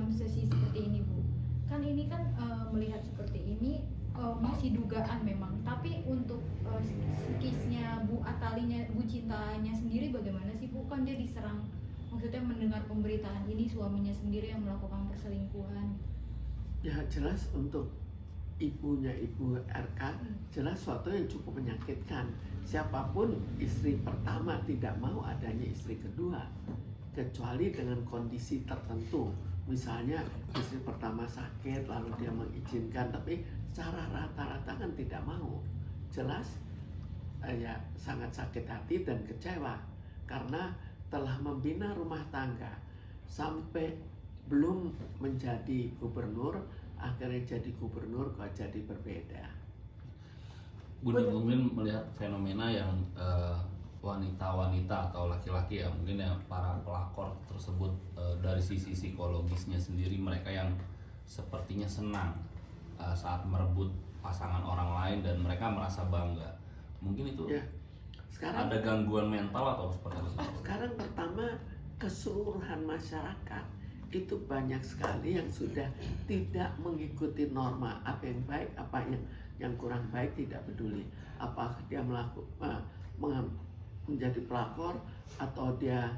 dalam sesi seperti ini Bu, kan ini kan melihat seperti ini masih dugaan memang, tapi untuk case-nya Bu Atalinya, Bu Cintanya sendiri bagaimana sih Bu? Kan dia diserang, maksudnya mendengar pemberitaan ini suaminya sendiri yang melakukan perselingkuhan. Ya jelas untuk ibunya Ibu RK jelas suatu yang cukup menyakitkan. Siapapun istri pertama tidak mau adanya istri kedua, kecuali dengan kondisi tertentu. Misalnya istri pertama sakit lalu dia mengizinkan, tapi secara rata-rata kan tidak mau. Jelas ya sangat sakit hati dan kecewa karena telah membina rumah tangga sampai belum menjadi gubernur, akhirnya jadi gubernur kok jadi berbeda. Bunda mungkin melihat fenomena yang wanita-wanita atau laki-laki ya mungkin ya para pelakor tersebut, dari sisi psikologisnya sendiri mereka yang sepertinya senang saat merebut pasangan orang lain dan mereka merasa bangga. Mungkin itu Ya, sekarang ada gangguan mental atau seperti itu? Sekarang pertama, keseluruhan masyarakat itu banyak sekali yang sudah tidak mengikuti norma, apa yang baik, apa yang kurang baik tidak peduli. Apakah dia menjadi pelakor atau dia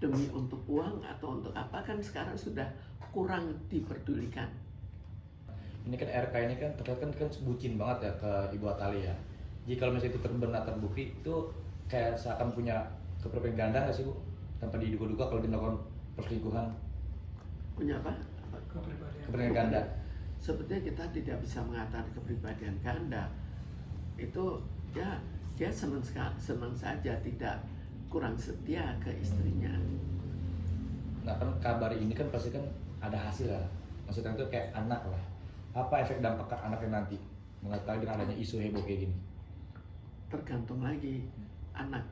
demi untuk uang atau untuk apa, kan sekarang sudah kurang diperdulikan. Ini kan RK ini kan terlihat kan bucin banget ya ke Ibu Atali ya. Jika kalau misalnya itu benar terbukti, itu kayak seakan punya kepribadian ganda nggak sih Bu? Tanpa diduga-duga kalau dia melakukan perselingkuhan. Punya apa? Kepribadian ganda. Sebetulnya kita tidak bisa mengatakan kepribadian ganda. Itu ya dia senang saja, tidak kurang setia ke istrinya. Nah kan kabar ini kan pasti kan ada hasil lah. Maksudnya itu kayak anak lah. Apa efek dampak ke anaknya nanti mengetahui dengan adanya isu heboh kayak gini? Tergantung lagi anak,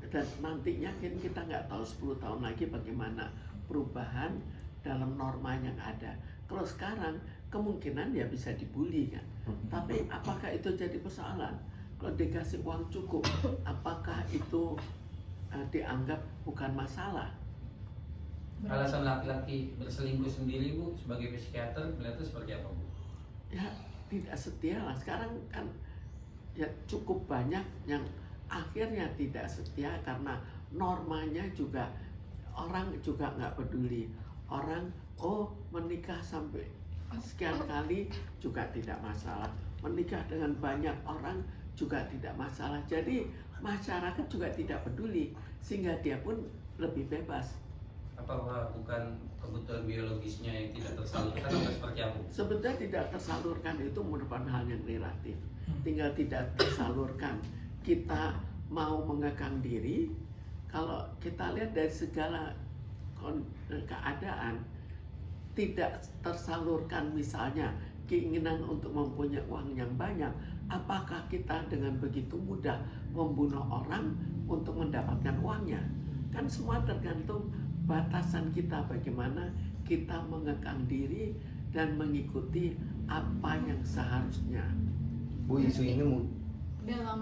dan nantinya kita nggak tahu 10 tahun lagi bagaimana perubahan dalam norma yang ada. Kalau sekarang kemungkinan ya bisa dibully kan, tapi apakah itu jadi persoalan? Kalau dikasih uang cukup, apakah itu dianggap bukan masalah? Alasan laki-laki berselingkuh sendiri Bu, sebagai psikiater melihatnya seperti apa Bu? Ya tidak setia lah. Sekarang kan ya cukup banyak yang akhirnya tidak setia karena normanya juga orang juga nggak peduli. Orang menikah sampai sekian kali juga tidak masalah, menikah dengan banyak orang juga tidak masalah. Jadi masyarakat juga tidak peduli sehingga dia pun lebih bebas. Apakah bukan kebutuhan biologisnya yang tidak tersalurkan atau seperti apa? Sebetulnya tidak tersalurkan itu merupakan hal yang relatif. Tinggal tidak tersalurkan. Kita mau mengekang diri, kalau kita lihat dari segala keadaan tidak tersalurkan, misalnya keinginan untuk mempunyai uang yang banyak, apakah kita dengan begitu mudah membunuh orang untuk mendapatkan uangnya? Kan semua tergantung batasan kita, bagaimana kita mengekang diri dan mengikuti apa yang seharusnya. Bu, isu ini dalam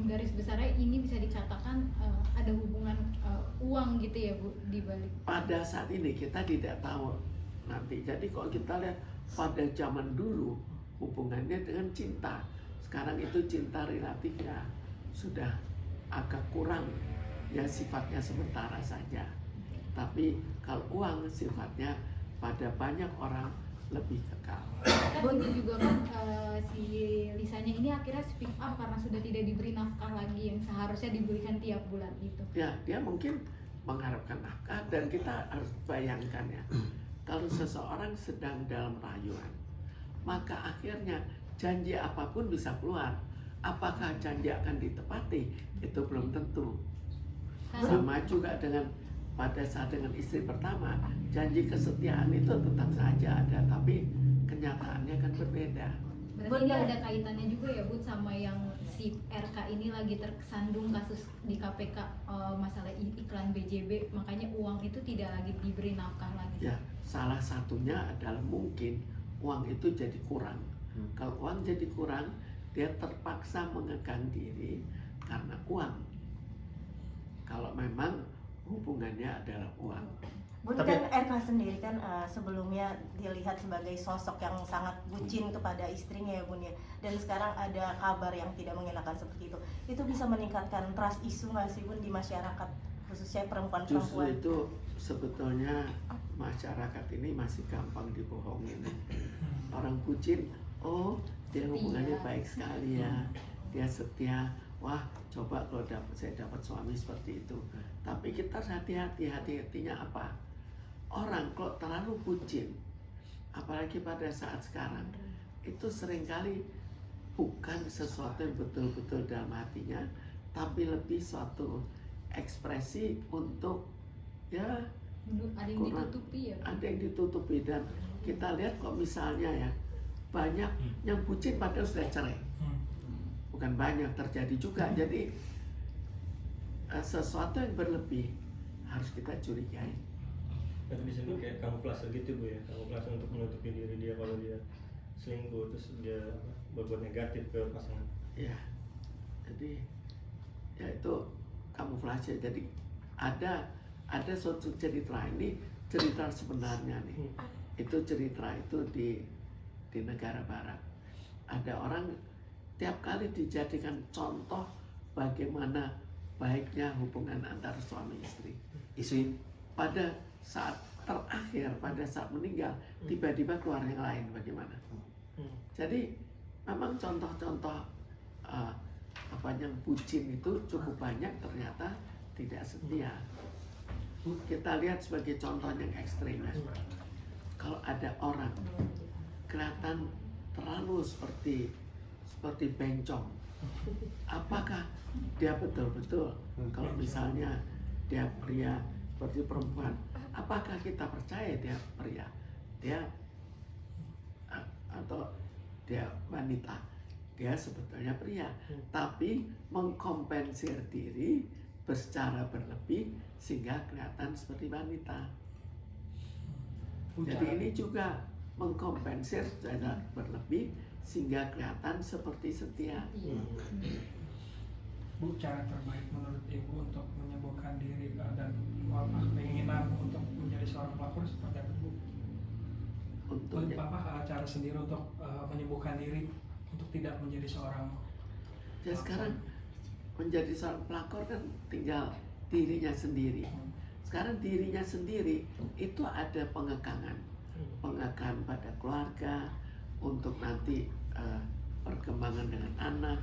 garis besarnya ini bisa dikatakan ada hubungan uang gitu ya Bu di balik. Pada saat ini kita tidak tahu nanti. Jadi kalau kita lihat pada zaman dulu hubungannya dengan cinta, sekarang itu cinta relatif ya sudah agak kurang, ya sifatnya sementara saja. Tapi kalau uang sifatnya pada banyak orang lebih kekal. Kan ini juga kan si Lisanya ini akhirnya speak up karena sudah tidak diberi nafkah lagi yang seharusnya diberikan tiap bulan gitu. Ya, dia mungkin mengharapkan nafkah, dan kita harus bayangkan ya, kalau seseorang sedang dalam rayuan, maka akhirnya janji apapun bisa keluar. Apakah janji akan ditepati? Itu belum tentu. Sama juga dengan pada saat dengan istri pertama, janji kesetiaan itu tetap saja ada, tapi kenyataannya kan berbeda. Berarti ini ada kaitannya juga ya Bu sama yang si RK ini lagi tersandung kasus di KPK masalah iklan BJB, makanya uang itu tidak lagi diberi nafkah lagi. Ya, salah satunya adalah mungkin uang itu jadi kurang. Kalau uang jadi kurang, dia terpaksa mengekang diri karena uang. Kalau memang hubungannya adalah uang. Bun, Tapi- kan RK sendiri kan sebelumnya dilihat sebagai sosok yang sangat bucin kepada istrinya ya Bun ya. Dan sekarang ada kabar yang tidak mengenakan seperti itu. Itu bisa meningkatkan trust isu nggak sih Bun di masyarakat, khususnya Justru perempuan-perempuan? itu sebetulnya masyarakat ini masih gampang dibohongin. Orang bucin, oh dia Setia. hubungannya baik sekali ya, dia setia. Wah, coba kalau saya dapat suami seperti itu. Tapi kita harus hati-hatinya apa? Orang kalau terlalu bucin, apalagi pada saat sekarang, itu seringkali bukan sesuatu yang betul-betul dalam hatinya, tapi lebih suatu ekspresi untuk ya Ada yang kurang. ditutupi ya. Ada yang ditutupi. Dan kita lihat kok misalnya ya, banyak yang bucin padahal sudah cerai. Bukan banyak, terjadi juga. Jadi sesuatu yang berlebih harus kita curigai. Itu bisa kayak kamuflase gitu Bu ya, kamuflase untuk menutupi diri dia kalau dia selingkuh, terus dia berbuat negatif ke pasangan. Ya, jadi ya itu kamuflase. Jadi ada suatu cerita, ini cerita sebenarnya nih. Itu cerita itu di negara barat. Ada orang tiap kali dijadikan contoh bagaimana baiknya hubungan antara suami istri. Isu Pada saat terakhir, pada saat meninggal, tiba-tiba keluar yang lain bagaimana? Jadi memang contoh-contoh yang bucin itu cukup banyak, ternyata tidak setia. Kita lihat sebagai contoh yang ekstrim ya. Kalau ada orang kelihatan terlalu seperti bencong, apakah dia betul-betul, kalau misalnya dia pria seperti perempuan, apakah kita percaya dia pria, dia atau dia wanita? Dia sebetulnya pria, tapi mengkompensir diri secara berlebih sehingga kelihatan seperti wanita. Jadi ini juga mengkompensir secara berlebih sehingga kelihatan seperti setia. Bu, cara terbaik menurut Ibu untuk menyembuhkan diri dan keinginan untuk menjadi seorang pelakor seperti apa Bu? Untuk Cara sendiri untuk menyembuhkan diri untuk tidak menjadi seorang ya sekarang menjadi seorang pelakor kan tinggal dirinya sendiri. Sekarang dirinya sendiri itu ada pengekangan pada keluarga untuk nanti perkembangan dengan anak,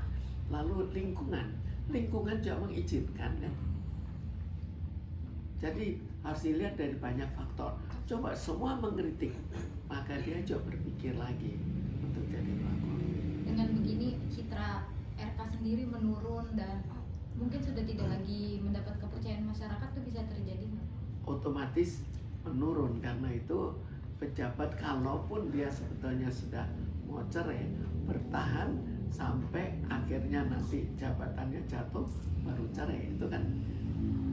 lalu lingkungan juga mengizinkan kan. Jadi harus dilihat dari banyak faktor. Coba semua mengkritik, maka dia coba berpikir lagi untuk jadi pelakor. Dengan begini citra RK sendiri menurun dan mungkin sudah tidak lagi mendapat kepercayaan masyarakat, itu bisa terjadi nggak? Otomatis menurun, karena itu pejabat kalaupun dia sebetulnya sudah mau cerai, bertahan sampai akhirnya nanti jabatannya jatuh baru cerai. Itu kan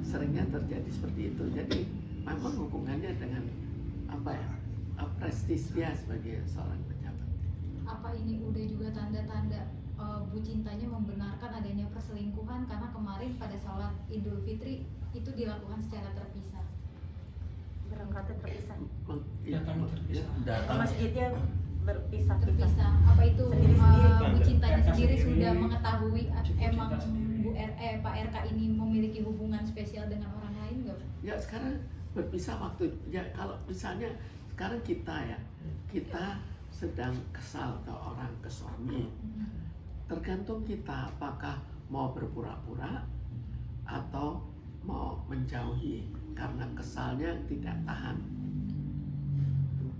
seringnya terjadi seperti itu. Jadi memang hubungannya dengan prestis dia sebagai seorang pejabat. Apa ini udah juga tanda-tanda Bu Cintanya membenarkan adanya perselingkuhan, karena kemarin pada sholat Idul Fitri itu dilakukan secara terpisah? Berangkatnya terpisah, datangnya terpisah. masjidnya berpisah-pisah. Terpisah. Apa itu Sendiri-sendiri. Bu Cintanya RK sendiri sendiri, sudah mengetahui Bu Cinta emang sendiri. Pak RK ini memiliki hubungan spesial dengan orang lain nggak? Ya sekarang berpisah waktu ya, kalau misalnya sekarang kita sedang kesal ke suami, tergantung kita apakah mau berpura-pura atau mau menjauhi karena kesalnya tidak tahan.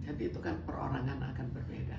Jadi itu kan perorangan akan berbeda.